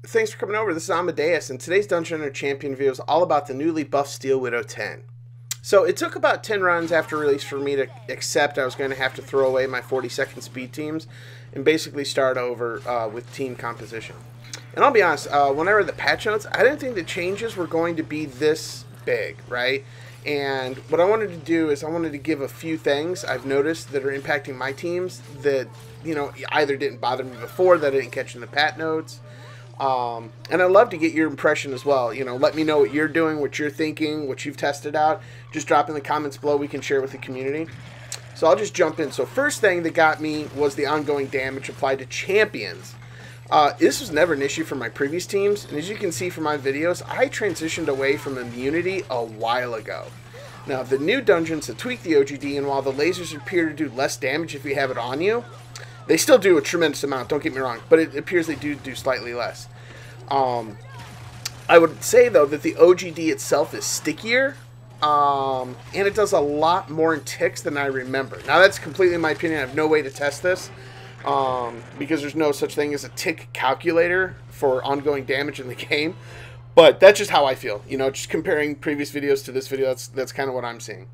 Thanks for coming over. This is Amodeus, and today's Dungeon Hunter Champion video is all about the newly buffed Steel Widow 10. So it took about 10 runs after release for me to accept I was going to have to throw away my 42nd speed teams and basically start over with team composition. And I'll be honest, when I read the patch notes, I didn't think the changes were going to be this big, right? And what I wanted to do is I wanted to give a few things I've noticed that are impacting my teams that, you know, either didn't bother me before, that I didn't catch in the pat notes. And I'd love to get your impression as well. You know, let me know what you're doing, what you're thinking, what you've tested out. Just drop in the comments below. We can share with the community. So I'll just jump in. So first thing that got me was the ongoing damage applied to champions. This was never an issue for my previous teams, and as you can see from my videos, I transitioned away from immunity a while ago. Now, the new dungeons have tweaked the OGD, and while the lasers appear to do less damage if you have it on you, they still do a tremendous amount, don't get me wrong, but it appears they do slightly less. I would say, though, that the OGD itself is stickier, and it does a lot more in ticks than I remember. Now, that's completely my opinion. I have no way to test this. Because there's no such thing as a tick calculator for ongoing damage in the game. But that's just how I feel. You know, just comparing previous videos to this video, that's kind of what I'm seeing.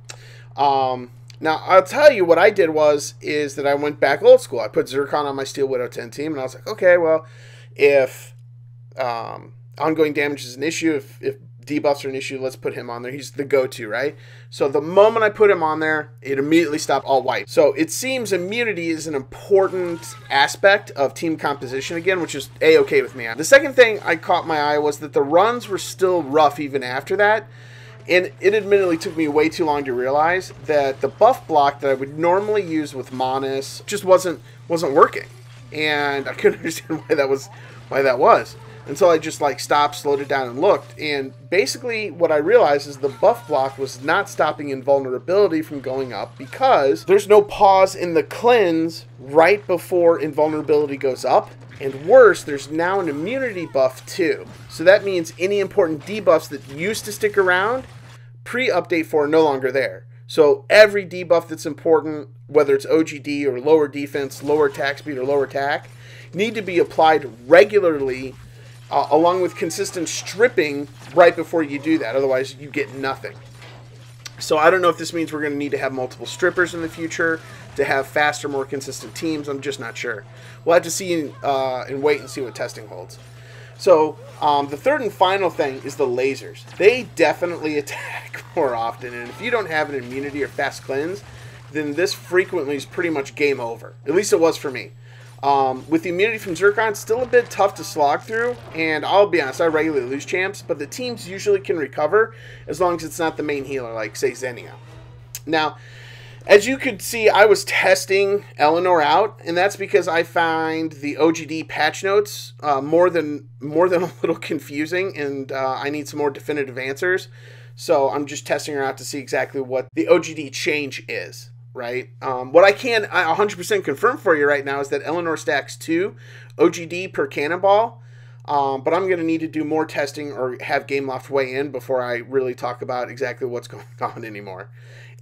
Now, I'll tell you what I did is that I went back old school. I put Zircon on my Steel Widow 10 team, and I was like, okay, well, if ongoing damage is an issue, if debuffs are an issue, let's put him on there. He's the go-to, right? So the moment I put him on there, it immediately stopped all wipe. So it seems immunity is an important aspect of team composition again, which is A-okay with me. The second thing I caught my eye was that the runs were still rough even after that. And it admittedly took me way too long to realize that the buff block that I would normally use with Monas just wasn't working. And I couldn't understand why that was. Until I just like stopped, slowed it down, and looked. And basically what I realized is the buff block was not stopping invulnerability from going up because there's no pause in the cleanse right before invulnerability goes up. And worse, there's now an immunity buff too. So that means any important debuffs that used to stick around pre-update 4 are no longer there. So every debuff that's important, whether it's OGD or lower defense, lower attack speed, or lower attack, need to be applied regularly along with consistent stripping right before you do that. Otherwise, you get nothing. So I don't know if this means we're going to need to have multiple strippers in the future to have faster, more consistent teams. I'm just not sure. We'll have to see and wait and see what testing holds. So the third and final thing is the lasers. They definitely attack more often. And if you don't have an immunity or fast cleanse, then this frequently is pretty much game over. At least it was for me. With the immunity from Zircon, it's still a bit tough to slog through, and I'll be honest, I regularly lose champs, but the teams usually can recover as long as it's not the main healer, like, say, Xenia. Now, as you could see, I was testing Eleanor out, and that's because I find the OGD patch notes more than a little confusing, and I need some more definitive answers, so I'm just testing her out to see exactly what the OGD change is. Right? What I can 100% confirm for you right now is that Eleanor stacks 2 OGD per cannonball, but I'm going to need to do more testing or have GameLoft weigh in before I really talk about exactly what's going on anymore.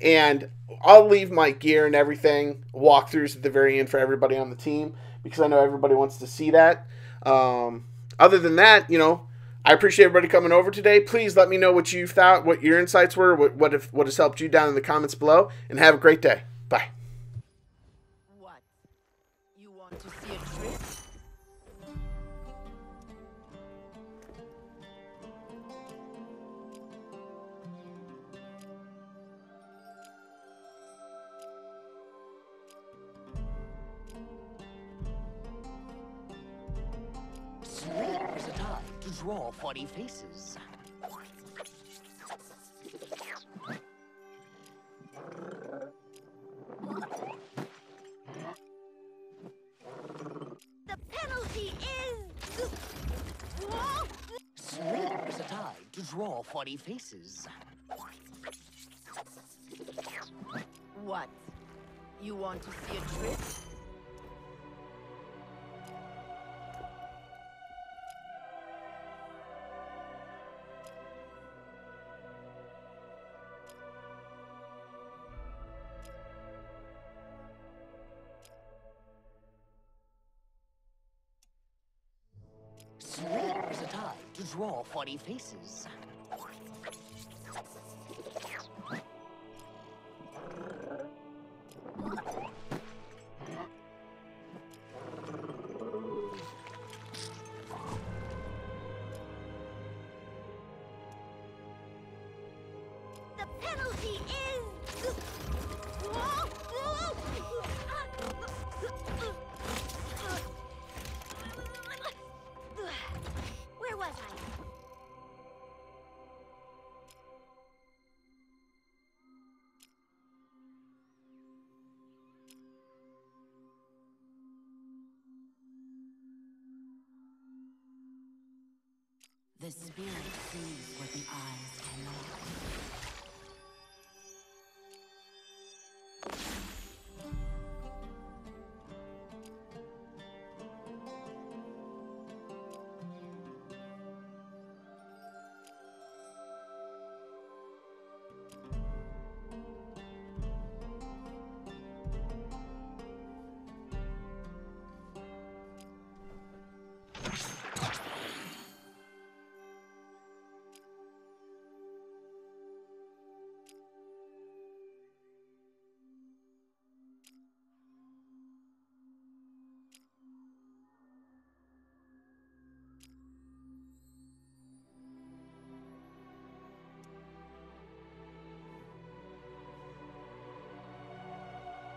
And I'll leave my gear and everything, walkthroughs at the very end for everybody on the team, because I know everybody wants to see that. Other than that, you know, I appreciate everybody coming over today. Please let me know what you thought, what your insights were, what has helped you down in the comments below, and have a great day. Bye. What? You want to see a trick? There's a time to draw 40 faces. The penalty is... There's a time to draw 40 faces. What? You want to see a trick? There's to draw 40 faces. The penalty is... Where was I? The spirit sees what the eyes cannot.